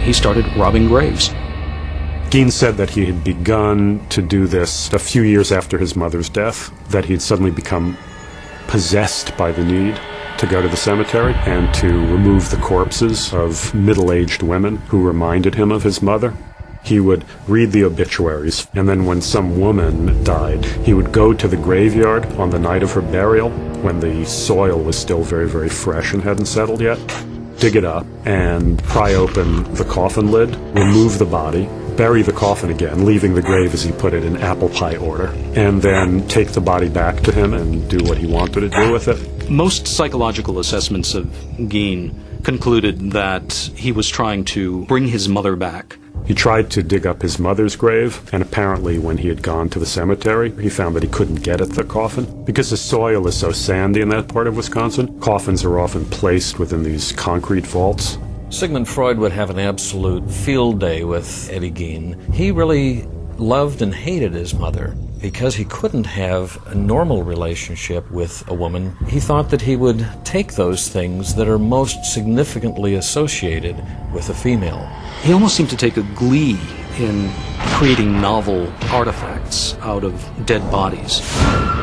he started robbing graves. Gein said that he had begun to do this a few years after his mother's death, that he had suddenly become possessed by the need to go to the cemetery and to remove the corpses of middle-aged women who reminded him of his mother. He would read the obituaries, and then when some woman died, he would go to the graveyard on the night of her burial, when the soil was still very, very fresh and hadn't settled yet, dig it up and pry open the coffin lid, remove the body, bury the coffin again, leaving the grave, as he put it, in apple pie order, and then take the body back to him and do what he wanted to do with it. Most psychological assessments of Gein concluded that he was trying to bring his mother back. He tried to dig up his mother's grave, and apparently when he had gone to the cemetery, he found that he couldn't get at the coffin. Because the soil is so sandy in that part of Wisconsin, coffins are often placed within these concrete vaults. Sigmund Freud would have an absolute field day with Eddie Gein. He really loved and hated his mother because he couldn't have a normal relationship with a woman. He thought that he would take those things that are most significantly associated with a female. He almost seemed to take a glee in creating novel artifacts out of dead bodies.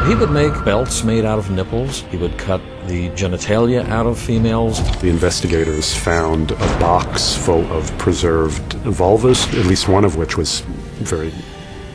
He would make belts made out of nipples. He would cut the genitalia out of females. The investigators found a box full of preserved vulvas, at least one of which was very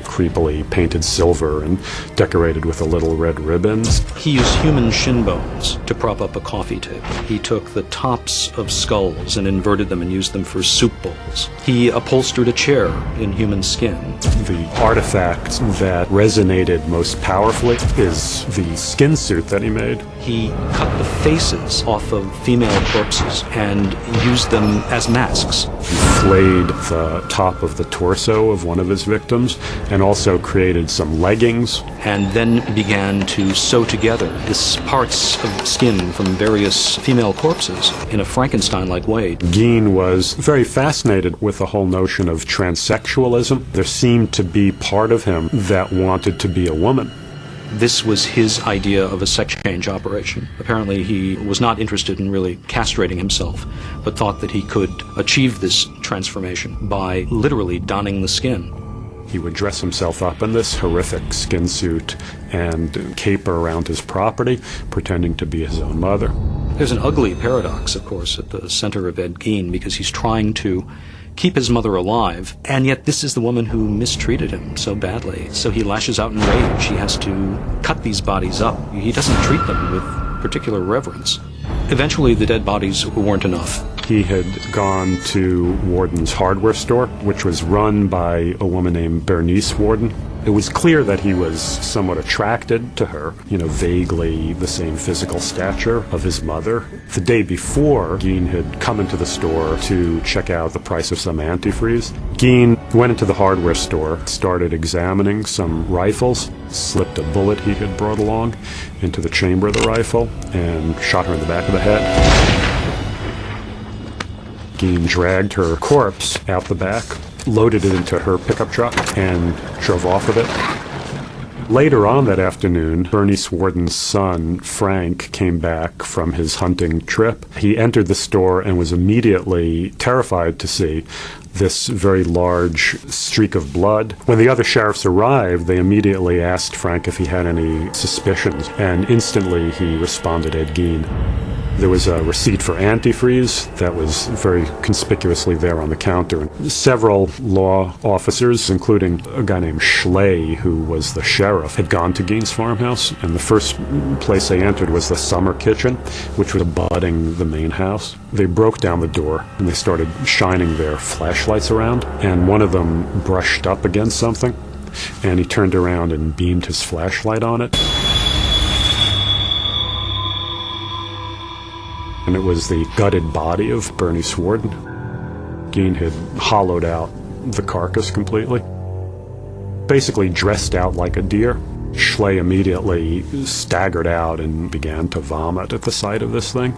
creepily painted silver and decorated with the little red ribbons. He used human shin bones to prop up a coffee table. He took the tops of skulls and inverted them and used them for soup bowls. He upholstered a chair in human skin. The artifact that resonated most powerfully is the skin suit that he made. He cut the faces off of female corpses and used them as masks. He flayed the top of the torso of one of his victims and also created some leggings. And then began to sew together these parts of skin from various female corpses in a Frankenstein-like way. Gein was very fascinated with the whole notion of transsexualism. There seemed to be part of him that wanted to be a woman. This was his idea of a sex change operation. Apparently he was not interested in really castrating himself, but thought that he could achieve this transformation by literally donning the skin. He would dress himself up in this horrific skin suit and caper around his property, pretending to be his own mother. There's an ugly paradox, of course, at the center of Ed Gein, because he's trying to keep his mother alive, and yet this is the woman who mistreated him so badly. So he lashes out in rage. He has to cut these bodies up. He doesn't treat them with particular reverence. Eventually, the dead bodies weren't enough. He had gone to Warden's hardware store, which was run by a woman named Bernice Warden. It was clear that he was somewhat attracted to her, vaguely the same physical stature of his mother. The day before, Gein had come into the store to check out the price of some antifreeze. Gein went into the hardware store, started examining some rifles, slipped a bullet he had brought along into the chamber of the rifle, and shot her in the back of the head. Gein dragged her corpse out the back, loaded it into her pickup truck, and drove off with it. Later on that afternoon, Bernice Warden's son, Frank, came back from his hunting trip. He entered the store and was immediately terrified to see this very large streak of blood. When the other sheriffs arrived, they immediately asked Frank if he had any suspicions, and instantly he responded, Ed Gein. There was a receipt for antifreeze that was very conspicuously there on the counter. Several law officers, including a guy named Schley, who was the sheriff, had gone to Gein's farmhouse, and the first place they entered was the summer kitchen, which was abutting the main house. They broke down the door, and they started shining their flashlights around, and one of them brushed up against something, and he turned around and beamed his flashlight on it. And it was the gutted body of Bernice Warden. Gein had hollowed out the carcass completely, basically dressed out like a deer. Schley immediately staggered out and began to vomit at the sight of this thing.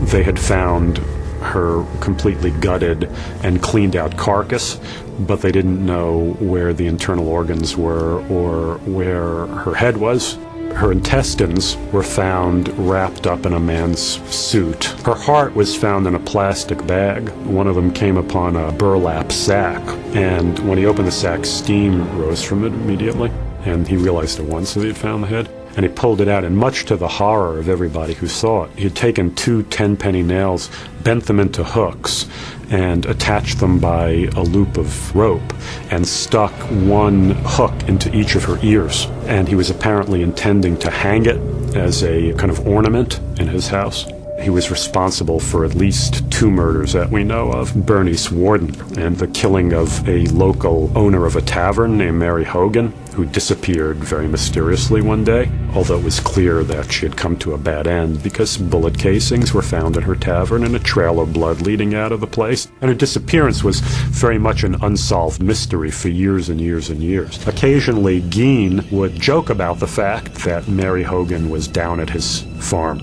They had found her completely gutted and cleaned out carcass, but they didn't know where the internal organs were or where her head was. Her intestines were found wrapped up in a man's suit. Her heart was found in a plastic bag. One of them came upon a burlap sack, and when he opened the sack, steam rose from it immediately, and he realized at once that he had found the head. And he pulled it out, and much to the horror of everybody who saw it, he had taken 2 10-penny nails, bent them into hooks, and attached them by a loop of rope, and stuck one hook into each of her ears. And he was apparently intending to hang it as a kind of ornament in his house. He was responsible for at least 2 murders that we know of. Bernice Worden, and the killing of a local owner of a tavern named Mary Hogan, who disappeared very mysteriously one day, although it was clear that she had come to a bad end because bullet casings were found in her tavern and a trail of blood leading out of the place. And her disappearance was very much an unsolved mystery for years and years and years. Occasionally, Gein would joke about the fact that Mary Hogan was down at his farm.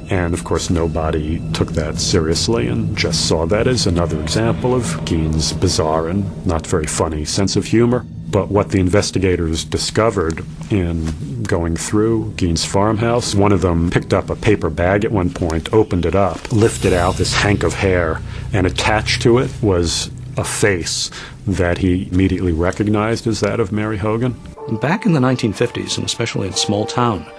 And of course nobody took that seriously and just saw that as another example of Gein's bizarre and not very funny sense of humor. But what the investigators discovered in going through Gein's farmhouse, one of them picked up a paper bag at one point, opened it up, lifted out this hank of hair, and attached to it was a face that he immediately recognized as that of Mary Hogan. Back in the 1950s, and especially in small town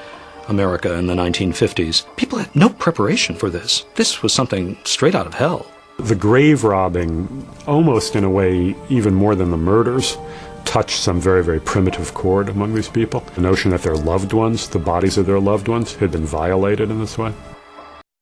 America in the 1950s, people had no preparation for this. This was something straight out of hell. The grave robbing, almost in a way even more than the murders, touched some very, very primitive chord among these people. The notion that their loved ones, the bodies of their loved ones, had been violated in this way.